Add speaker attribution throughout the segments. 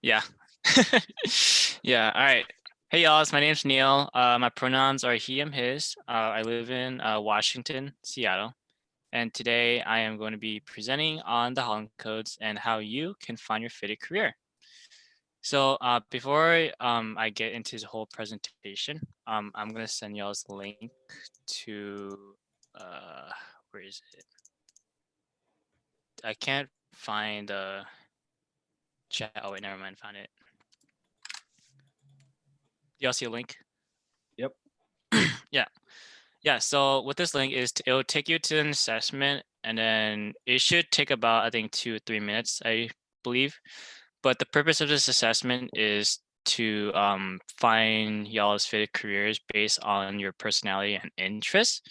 Speaker 1: Yeah. Yeah. All right. Hey, y'all. My name's Neal. My pronouns are he, him, his. I live in Washington, Seattle. And today I am going to be presenting on the Holland codes and how you can find your fitted career. So before I get into the whole presentation, I'm going to send y'all's link to, uh, where is it? I can't find chat. Oh, wait, never mind. Found it. Y'all see a link?
Speaker 2: Yep.
Speaker 1: Yeah. Yeah, so what this link is, it'll take you to an assessment, and then it should take about, I think, 2 or 3 minutes, I believe. But the purpose of this assessment is to find y'all's fitted careers based on your personality and interests.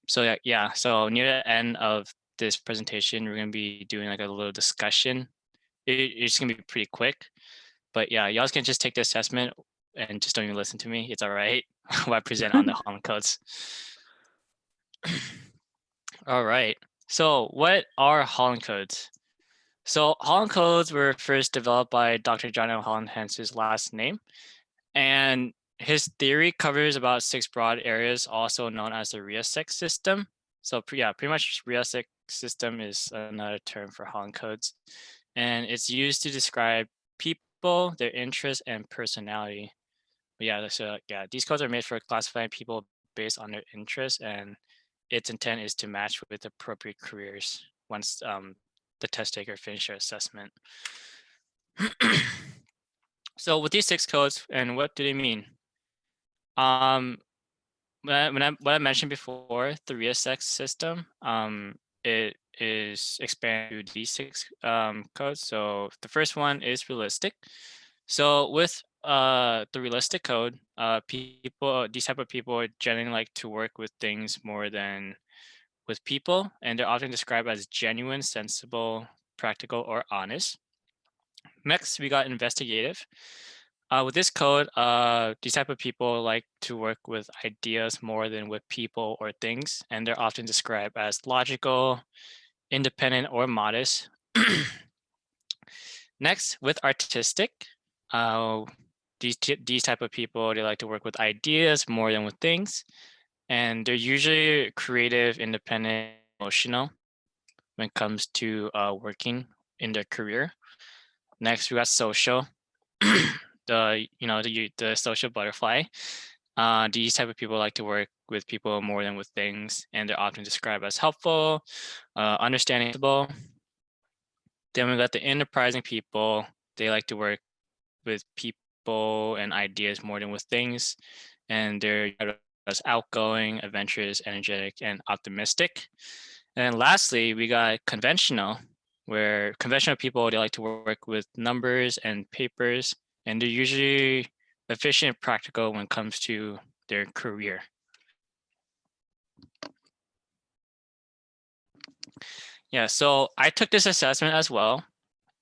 Speaker 1: So yeah, so near the end of this presentation, we're gonna be doing like a little discussion. It's gonna be pretty quick, but yeah, y'all can just take the assessment and just don't even listen to me. It's all right. What I present on the Holland codes. All right. So what are Holland codes? So Holland codes were first developed by Dr. John L. Holland, hence his last name. And his theory covers about 6 broad areas, also known as the RIASEC system. So yeah, pretty much RIASEC system is another term for Holland codes. And it's used to describe people, their interests, and personality. But yeah, so yeah, these codes are made for classifying people based on their interests, and its intent is to match with appropriate careers once the test taker finish their assessment. So with these 6 codes, and what do they mean? Um, what I mentioned before, the RIASEC system, it is expanded to these 6 codes. So the first one is realistic. So with the realistic code, these type of people generally like to work with things more than with people, and they're often described as genuine, sensible, practical, or honest. Next, we got investigative. With this code, these type of people like to work with ideas more than with people or things, and they're often described as logical, independent, or modest. Next, with artistic, uh, these type of people, they like to work with ideas more than with things, and they're usually creative, independent, emotional when it comes to working in their career. Next, we got social. The social butterfly. These type of people like to work with people more than with things, and they're often described as helpful, understandable. Then we got the enterprising people. They like to work with people and ideas more than with things, and they're as outgoing, adventurous, energetic, and optimistic. And then lastly, we got conventional, where conventional people, they like to work with numbers and papers, and they're usually efficient and practical when it comes to their career. Yeah, so I took this assessment as well,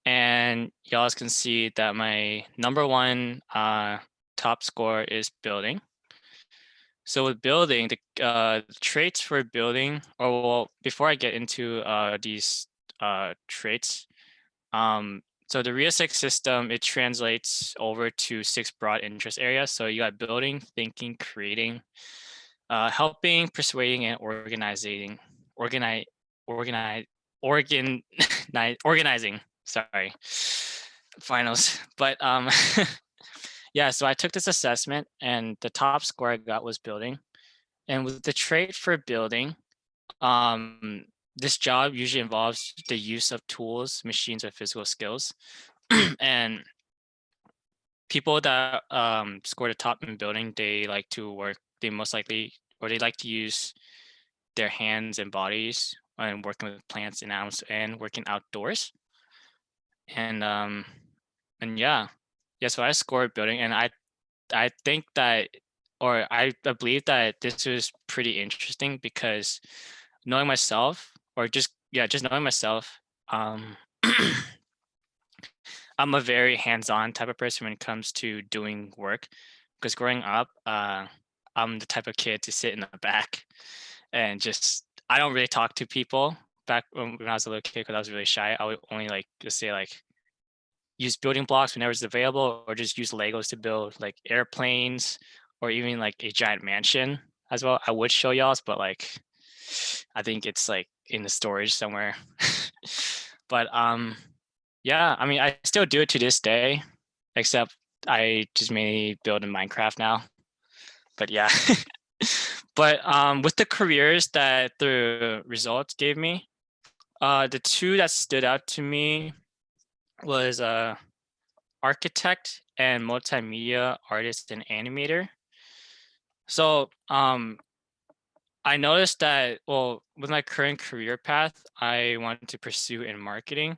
Speaker 1: and y'all can see that my number one top score is building. So with building, the traits for building, or well, before I get into these traits, so the RIASEC system, it translates over to 6 broad interest areas. So you got building, thinking, creating, helping, persuading, and organize, organize, organ, organizing. Sorry, finals. But yeah, so I took this assessment, and the top score I got was building. And with the trait for building, um, this job usually involves the use of tools, machines, or physical skills. And people that score the top in building, they like to work. They most likely, or they like to use their hands and bodies and working with plants and animals and working outdoors. And and yeah, yeah. So I scored building, and I think that, or I believe that this was pretty interesting because knowing myself, or just knowing myself, um, I'm a very hands-on type of person when it comes to doing work. Because growing up, I'm the type of kid to sit in the back and just I don't really talk to people back when I was a little kid because I was really shy. I would only like just say like use building blocks whenever it's available, or just use Legos to build like airplanes or even like a giant mansion as well. I would show y'all, but like I think it's like in the storage somewhere. But yeah, I mean, I still do it to this day, except I just mainly build in Minecraft now. But yeah. But with the careers that the results gave me, the two that stood out to me was architect and multimedia artist and animator. So I noticed that, well, with my current career path, I wanted to pursue in marketing,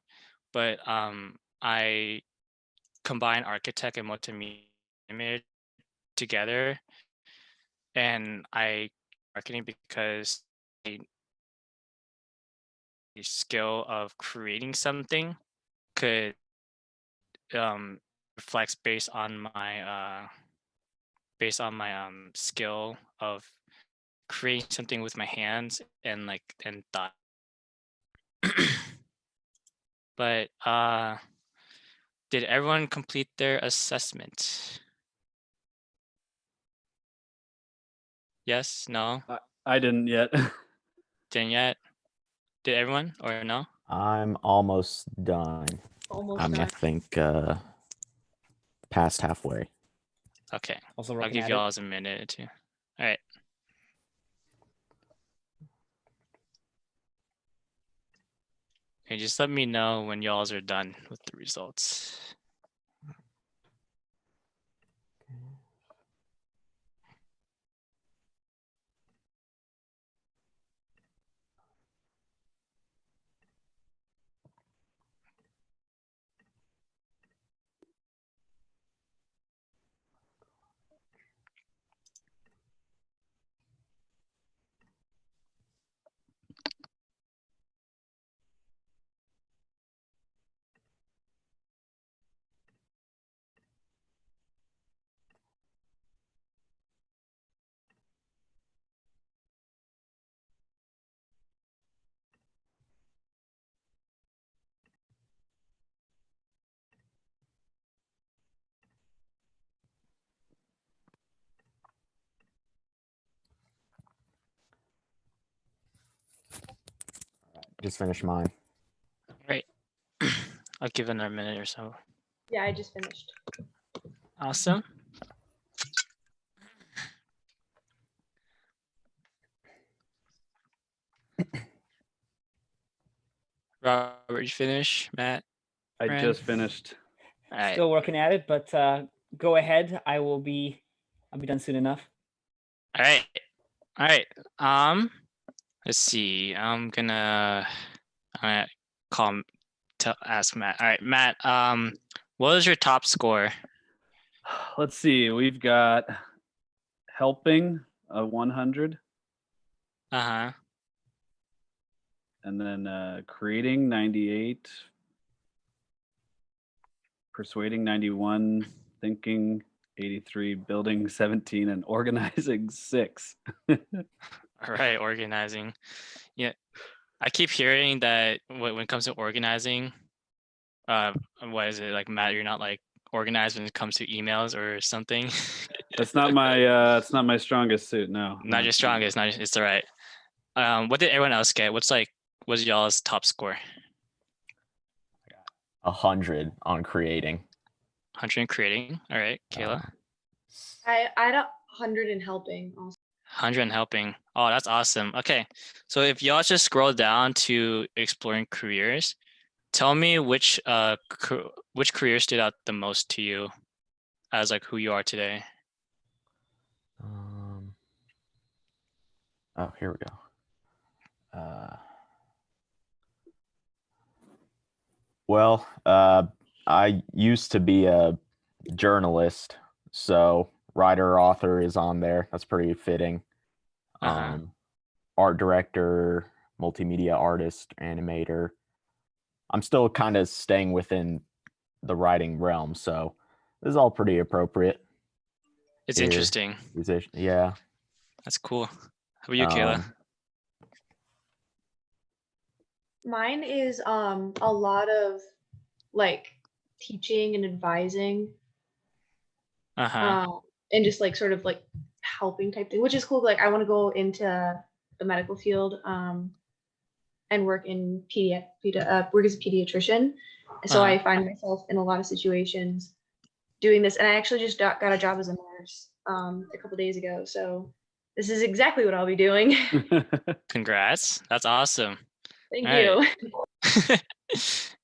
Speaker 1: but I combine architect and multimedia together, and I marketing because the skill of creating something could reflects based on my skill of creating something with my hands and like and thought. But did everyone complete their assessment? Yes, no,
Speaker 2: I didn't yet.
Speaker 1: didn't yet. Did everyone or no?
Speaker 3: I'm almost done.
Speaker 4: Almost
Speaker 3: I mean, I
Speaker 4: done.
Speaker 3: think past halfway.
Speaker 1: Okay,
Speaker 5: Also
Speaker 1: I'll
Speaker 5: looking
Speaker 1: give
Speaker 5: at
Speaker 1: y'all
Speaker 5: it.
Speaker 1: a minute or two. All right. Okay, just let me know when y'all's are done with the results.
Speaker 3: Just finished mine.
Speaker 1: All right. I'll give it another minute or so.
Speaker 4: Yeah, I just finished.
Speaker 1: Awesome. Robert, you finish? Matt?
Speaker 2: I
Speaker 1: Ren?
Speaker 2: just finished.
Speaker 1: All right.
Speaker 5: Still working at it, but go ahead. I'll be done soon enough.
Speaker 1: All right. All right. Let's see. I'm gonna call ask Matt. All right, Matt. What was your top score?
Speaker 2: Let's see. We've got helping a 100,
Speaker 1: Uh-huh.
Speaker 2: and then creating 98, persuading 91, thinking 83, building 17, and organizing 6.
Speaker 1: All right, organizing. Yeah. I keep hearing that when it comes to organizing, what is it like, Matt? You're not like organized when it comes to emails or something.
Speaker 2: That's not my it's not my strongest suit. No.
Speaker 1: Not your strongest. It's all right. What did everyone else get? What's y'all's top score?
Speaker 3: 100 on creating.
Speaker 1: 100 in creating. All right, Kayla.
Speaker 4: I had 100 in helping also.
Speaker 1: 100 in helping. Oh, that's awesome. Okay, so if y'all just scroll down to exploring careers, tell me which career stood out the most to you as like who you are today.
Speaker 3: Oh, here we go. Well, I used to be a journalist, so writer, author is on there. That's pretty fitting. Art director, multimedia artist, animator. I'm still kind of staying within the writing realm, so this is all pretty appropriate.
Speaker 1: It's
Speaker 3: Here,
Speaker 1: interesting.
Speaker 3: musician, yeah.
Speaker 1: That's cool. How about you, Kayla?
Speaker 4: Mine is a lot of like teaching and advising,
Speaker 1: Uh-huh.
Speaker 4: and just like sort of like helping type thing, which is cool. Like I want to go into the medical field, and work in work as a pediatrician. So I find myself in a lot of situations doing this, and I actually just got a job as a nurse a couple days ago. So this is exactly what I'll be doing.
Speaker 1: Congrats. That's awesome.
Speaker 4: Thank
Speaker 1: All
Speaker 4: you.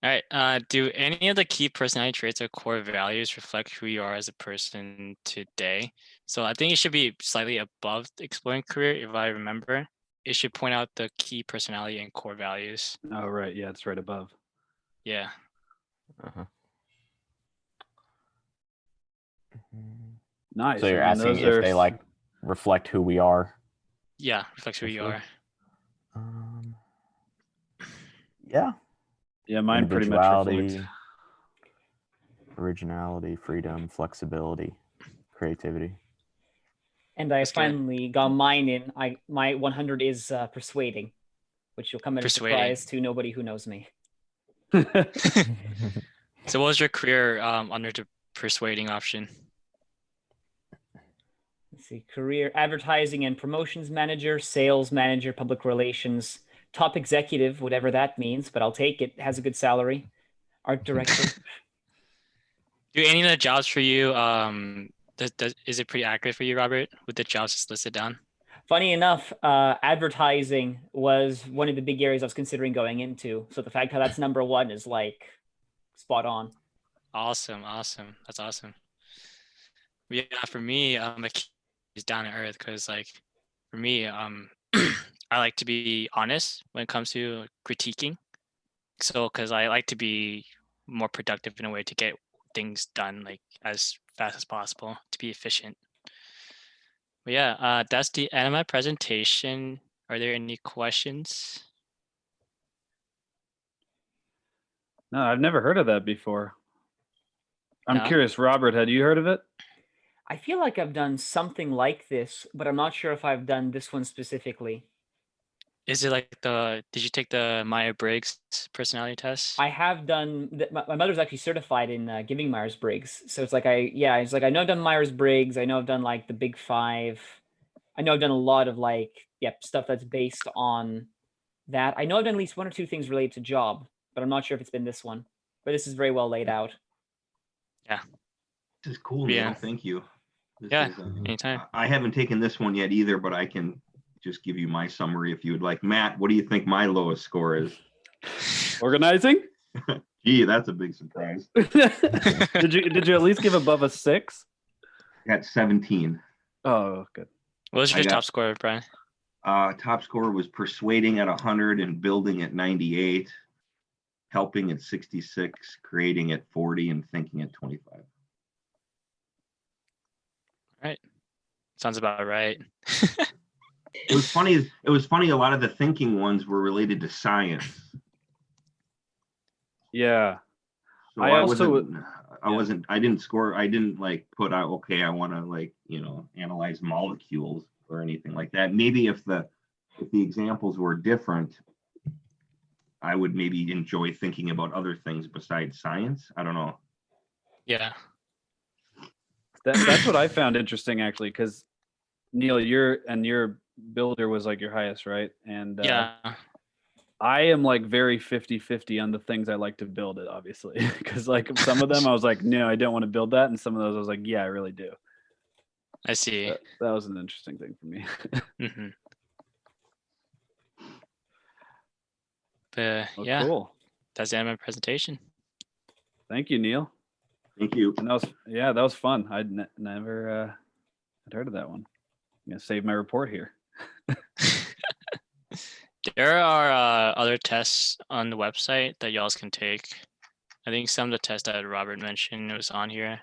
Speaker 1: All right. Do any of the key personality traits or core values reflect who you are as a person today? So I think it should be slightly above the exploring career, if I remember. It should point out the key personality and core values.
Speaker 2: Oh, right. Yeah, it's right above.
Speaker 1: Yeah.
Speaker 3: Uh-huh.
Speaker 2: Nice.
Speaker 3: So you're
Speaker 2: I mean,
Speaker 3: asking
Speaker 2: those
Speaker 3: if
Speaker 2: are
Speaker 3: they like reflect who we are.
Speaker 1: Yeah. Reflects who you are.
Speaker 3: Yeah.
Speaker 2: Yeah, mine pretty much
Speaker 3: Individuality,
Speaker 2: reflects.
Speaker 3: originality, freedom, flexibility, creativity.
Speaker 5: And I
Speaker 1: That's good.
Speaker 5: finally got mine in. My 100 is persuading, which will come as a
Speaker 1: Persuading.
Speaker 5: surprise to nobody who knows me.
Speaker 1: So what was your career under the persuading option?
Speaker 5: Let's see, career advertising and promotions manager, sales manager, public relations, top executive, whatever that means, but I'll take it. Has a good salary. Art director.
Speaker 1: Do any of the jobs for you, is it pretty accurate for you, Robert, with the jobs just listed down?
Speaker 5: Funny enough, advertising was one of the big areas I was considering going into. So the fact that that's number one is like spot on.
Speaker 1: Awesome. That's awesome. Yeah, for me, the key is down to earth, because like for me, I like to be honest when it comes to critiquing. So because I like to be more productive in a way to get things done like as fast as possible, to be efficient. But yeah, that's the end of my presentation. Are there any questions?
Speaker 2: No, I've never heard of that before. I'm
Speaker 1: No?
Speaker 2: curious, Robert, had you heard of it?
Speaker 5: I feel like I've done something like this, but I'm not sure if I've done this one specifically.
Speaker 1: Is it like did you take the Myers-Briggs personality test?
Speaker 5: I have done. My mother's actually certified in giving Myers-Briggs, so it's like I know I've done Myers-Briggs. I know I've done like the Big Five. I know I've done a lot of like stuff that's based on that. I know I've done at least one or two things related to job, but I'm not sure if it's been this one. But this is very well laid out.
Speaker 6: This is cool,
Speaker 1: Yeah.
Speaker 6: Neal. Thank you. This
Speaker 1: Yeah,
Speaker 6: is,
Speaker 1: anytime.
Speaker 6: I haven't taken this one yet either, but I can just give you my summary if you would like. Matt, what do you think my lowest score is?
Speaker 2: Organizing?
Speaker 6: Gee, that's a big surprise.
Speaker 2: Did you at least give above a 6?
Speaker 6: Got 17.
Speaker 2: Oh, good.
Speaker 1: What was
Speaker 6: I
Speaker 1: your
Speaker 6: got-
Speaker 1: top score, Brian?
Speaker 6: Top score was persuading at 100 and building at 98, helping at 66, creating at 40, and thinking at 25.
Speaker 1: Sounds about right.
Speaker 6: It was funny. It was funny. A lot of the thinking ones were related to science.
Speaker 2: Yeah.
Speaker 6: So
Speaker 2: I also-
Speaker 6: I didn't score. I didn't like put out, okay, I want to like, analyze molecules or anything like that. Maybe if the examples were different, I would maybe enjoy thinking about other things besides science. I don't know.
Speaker 1: Yeah.
Speaker 2: That's what I found interesting, actually, because Neal, your builder was like your highest, right? And
Speaker 1: Yeah.
Speaker 2: I am like very 50-50 on the things I like to build it, obviously, because like some of them I was like, no, I don't want to build that, and some of those I was like, yeah, I really do.
Speaker 1: I see.
Speaker 2: That was an interesting thing for me.
Speaker 1: Hmm. But
Speaker 2: Well,
Speaker 1: yeah,
Speaker 2: cool.
Speaker 1: that's the end of my presentation.
Speaker 2: Thank you, Neal.
Speaker 6: Thank you.
Speaker 2: And that was fun. I'd never had heard of that one. I'm gonna save my report here.
Speaker 1: There are other tests on the website that y'all can take. I think some of the tests that Robert mentioned was on here.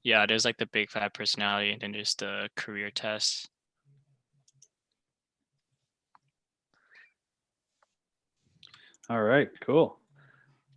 Speaker 1: Yeah, there's like the Big Five personality, and then there's the career test.
Speaker 2: All right, cool.